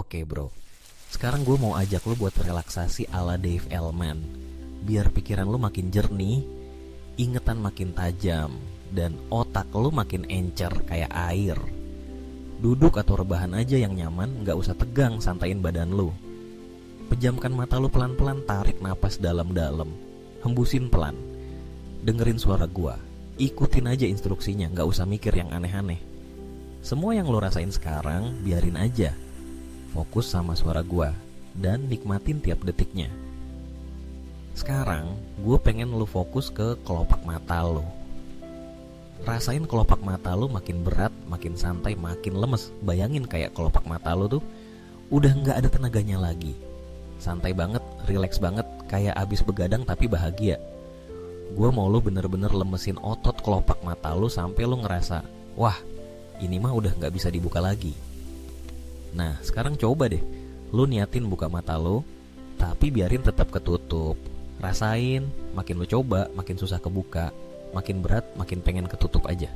Oke bro, sekarang gue mau ajak lo buat relaksasi ala Dave Elman. Biar pikiran lo makin jernih, ingetan makin tajam, dan otak lo makin encer kayak air. Duduk atau rebahan aja yang nyaman, gak usah tegang, santaiin badan lo. Pejamkan mata lo pelan-pelan, tarik napas dalam-dalam, hembusin pelan. Dengerin suara gue, ikutin aja instruksinya, gak usah mikir yang aneh-aneh. Semua yang lo rasain sekarang, biarin aja. Fokus sama suara gua dan nikmatin tiap detiknya. Sekarang gue pengen lo fokus ke kelopak mata lo. Rasain kelopak mata lo makin berat, makin santai, makin lemes. Bayangin kayak kelopak mata lo tuh udah gak ada tenaganya lagi. Santai banget, relax banget, kayak abis begadang tapi bahagia. Gue mau lo bener-bener lemesin otot kelopak mata lo sampai lo ngerasa, wah ini mah udah gak bisa dibuka lagi. Nah sekarang coba deh, lo niatin buka mata lo, tapi biarin tetap ketutup. Rasain, makin lo coba, makin susah kebuka, makin berat, makin pengen ketutup aja.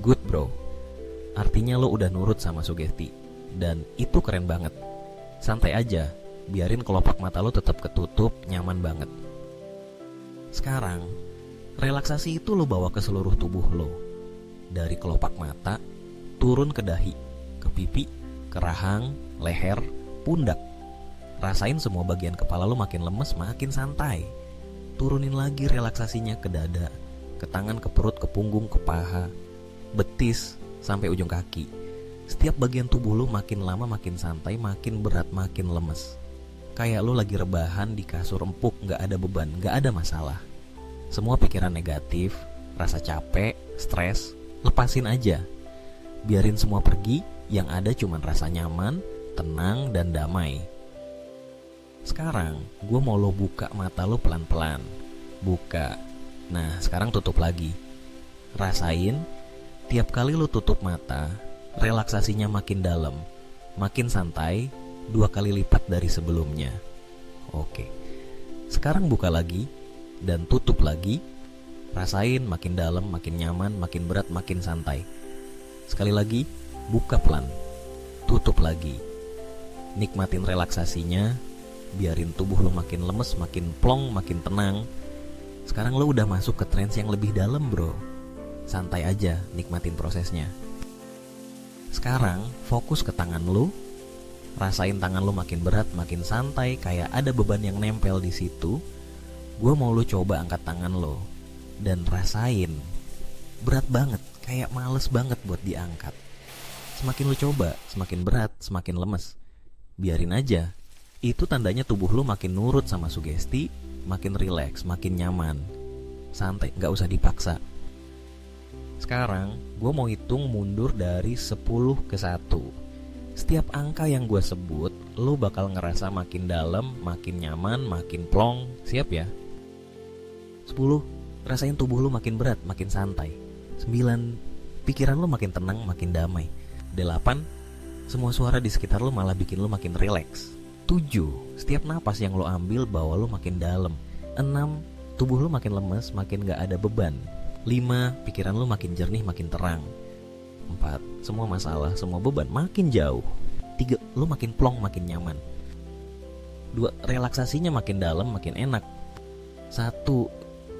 Good bro, artinya lo udah nurut sama sugesti, dan itu keren banget. Santai aja, biarin kelopak mata lo tetap ketutup, nyaman banget. Sekarang, relaksasi itu lo bawa ke seluruh tubuh lo. Dari kelopak mata, turun ke dahi, ke pipi, ke rahang, leher, pundak. Rasain semua bagian kepala lo makin lemes, makin santai. Turunin lagi relaksasinya ke dada, ke tangan, ke perut, ke punggung, ke paha, betis, sampai ujung kaki. Setiap bagian tubuh lo makin lama makin santai, makin berat, makin lemes. Kayak lo lagi rebahan di kasur empuk, gak ada beban, gak ada masalah. Semua pikiran negatif, rasa capek, stres, lepasin aja. Biarin semua pergi. Yang ada cuman rasa nyaman, tenang, dan damai. Sekarang gue mau lo buka mata lo pelan-pelan. Buka. Nah sekarang tutup lagi. Rasain, tiap kali lo tutup mata, relaksasinya makin dalam, makin santai, 2 kali lipat dari sebelumnya. Oke. Sekarang buka lagi, dan tutup lagi. Rasain makin dalam, makin nyaman, makin berat, makin santai. Sekali lagi, buka pelan, tutup lagi. Nikmatin relaksasinya, biarin tubuh lo makin lemes, makin plong, makin tenang. Sekarang lo udah masuk ke trance yang lebih dalam bro. Santai aja, nikmatin prosesnya. Sekarang fokus ke tangan lo. Rasain tangan lo makin berat, makin santai, kayak ada beban yang nempel di situ. Gue mau lo coba angkat tangan lo, dan rasain berat banget, kayak males banget buat diangkat. Semakin lo coba, semakin berat, semakin lemes. Biarin aja. Itu tandanya tubuh lo makin nurut sama sugesti, makin rileks, makin nyaman. Santai, gak usah dipaksa. Sekarang, gue mau hitung mundur dari 10 ke 1. Setiap angka yang gue sebut, lo bakal ngerasa makin dalam, makin nyaman, makin plong. Siap ya? 10, rasain tubuh lo makin berat, makin santai. 9, pikiran lo makin tenang, makin damai. 8, semua suara di sekitar lo malah bikin lo makin rileks. 7, setiap napas yang lo ambil bawa lo makin dalam. 6, tubuh lo makin lemes, makin gak ada beban. 5, pikiran lo makin jernih, makin terang. 4, semua masalah, semua beban makin jauh. 3, lo makin plong, makin nyaman. 2, relaksasinya makin dalam, makin enak. 1,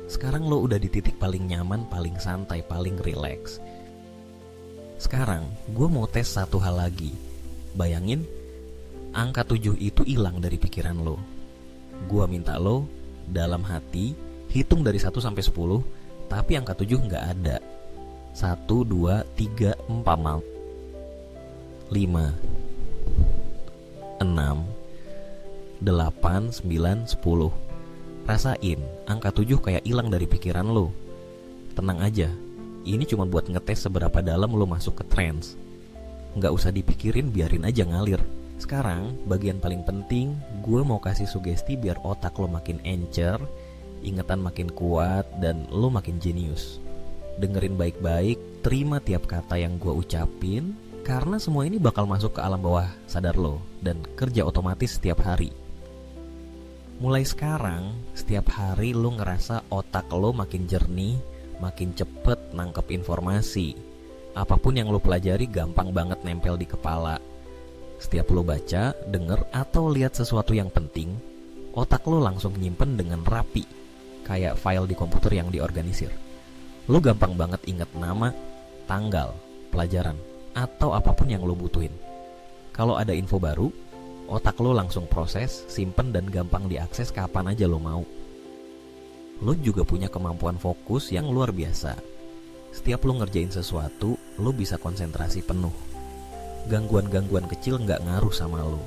sekarang lo udah di titik paling nyaman, paling santai, paling rileks. Sekarang, gue mau tes satu hal lagi. Bayangin, angka 7 itu hilang dari pikiran lo. Gue minta lo, dalam hati, hitung dari 1 sampai 10, tapi angka 7 gak ada. 1, 2, 3, 4, 5, 6, 8, 9, 10. Rasain, angka 7 kayak hilang dari pikiran lo. Tenang aja. Ini cuma buat ngetes seberapa dalam lo masuk ke trance. Nggak usah dipikirin, biarin aja ngalir. Sekarang, bagian paling penting, gue mau kasih sugesti biar otak lo makin encer, ingatan makin kuat, dan lo makin jenius. Dengerin baik-baik, terima tiap kata yang gue ucapin, karena semua ini bakal masuk ke alam bawah sadar lo, dan kerja otomatis setiap hari. Mulai sekarang, setiap hari lo ngerasa otak lo makin jernih, makin cepet nangkep informasi. Apapun yang lo pelajari gampang banget nempel di kepala. Setiap lo baca, denger, atau lihat sesuatu yang penting, otak lo langsung nyimpen dengan rapi, kayak file di komputer yang diorganisir. Lo gampang banget inget nama, tanggal, pelajaran, atau apapun yang lo butuhin. Kalau ada info baru, otak lo langsung proses, simpen, dan gampang diakses kapan aja lo mau. Lo juga punya kemampuan fokus yang luar biasa. Setiap lo ngerjain sesuatu, lo bisa konsentrasi penuh. Gangguan-gangguan kecil nggak ngaruh sama lo.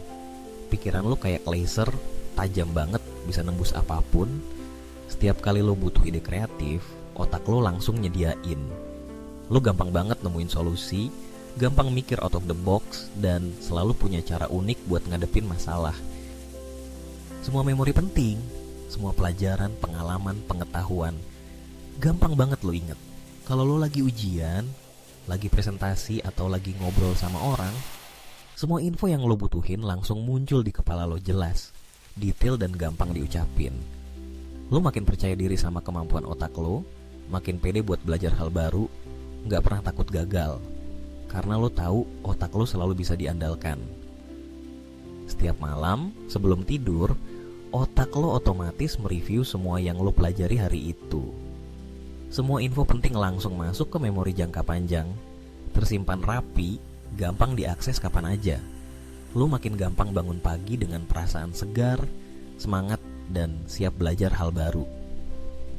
Pikiran lo kayak laser, tajam banget, bisa nembus apapun. Setiap kali lo butuh ide kreatif, otak lo langsung nyediain. Lo gampang banget nemuin solusi, gampang mikir out of the box, dan selalu punya cara unik buat ngadepin masalah. Semua memori penting, semua pelajaran, pengalaman, pengetahuan, gampang banget lo inget. Kalau lo lagi ujian, lagi presentasi, atau lagi ngobrol sama orang, semua info yang lo butuhin langsung muncul di kepala lo jelas, detail, dan gampang diucapin. Lo makin percaya diri sama kemampuan otak lo, makin pede buat belajar hal baru, gak pernah takut gagal, karena lo tahu otak lo selalu bisa diandalkan. Setiap malam, sebelum tidur, otak lo otomatis mereview semua yang lo pelajari hari itu. Semua info penting langsung masuk ke memori jangka panjang, tersimpan rapi, gampang diakses kapan aja. Lo makin gampang bangun pagi dengan perasaan segar, semangat, dan siap belajar hal baru.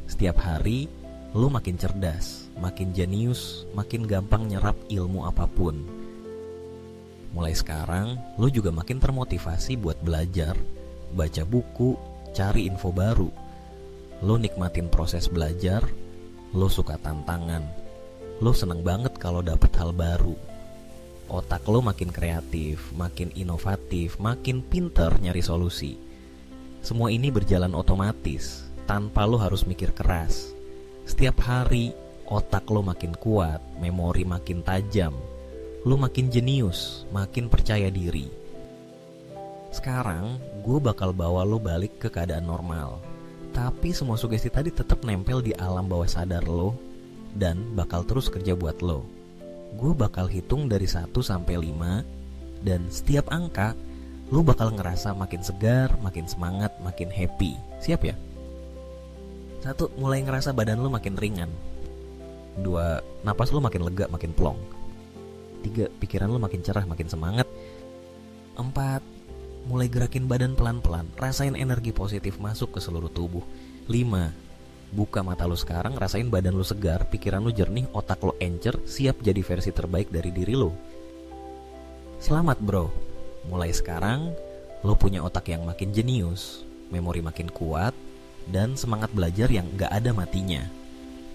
Setiap hari, lo makin cerdas, makin jenius, makin gampang nyerap ilmu apapun. Mulai sekarang, lo juga makin termotivasi buat belajar, baca buku, cari info baru. Lo nikmatin proses belajar, lo suka tantangan, lo seneng banget kalau dapet hal baru. Otak lo makin kreatif, makin inovatif, makin pinter nyari solusi. Semua ini berjalan otomatis, tanpa lo harus mikir keras. Setiap hari, otak lo makin kuat, memori makin tajam, lo makin jenius, makin percaya diri. Sekarang, gue bakal bawa lo balik ke keadaan normal. Tapi semua sugesti tadi tetap nempel di alam bawah sadar lo dan bakal terus kerja buat lo. Gue bakal hitung dari 1 sampai 5, dan setiap angka lo bakal ngerasa makin segar, makin semangat, makin happy. Siap ya? 1, mulai ngerasa badan lo makin ringan. 2, napas lo makin lega, makin plong. 3, pikiran lo makin cerah, makin semangat. 4, mulai gerakin badan pelan-pelan, rasain energi positif masuk ke seluruh tubuh. 5, buka mata lo sekarang, rasain badan lo segar, pikiran lo jernih, otak lo encer, siap jadi versi terbaik dari diri lo. Selamat bro, mulai sekarang lo punya otak yang makin jenius, memori makin kuat, dan semangat belajar yang gak ada matinya.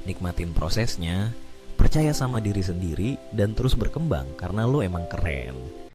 Nikmatin prosesnya, percaya sama diri sendiri, dan terus berkembang karena lo emang keren.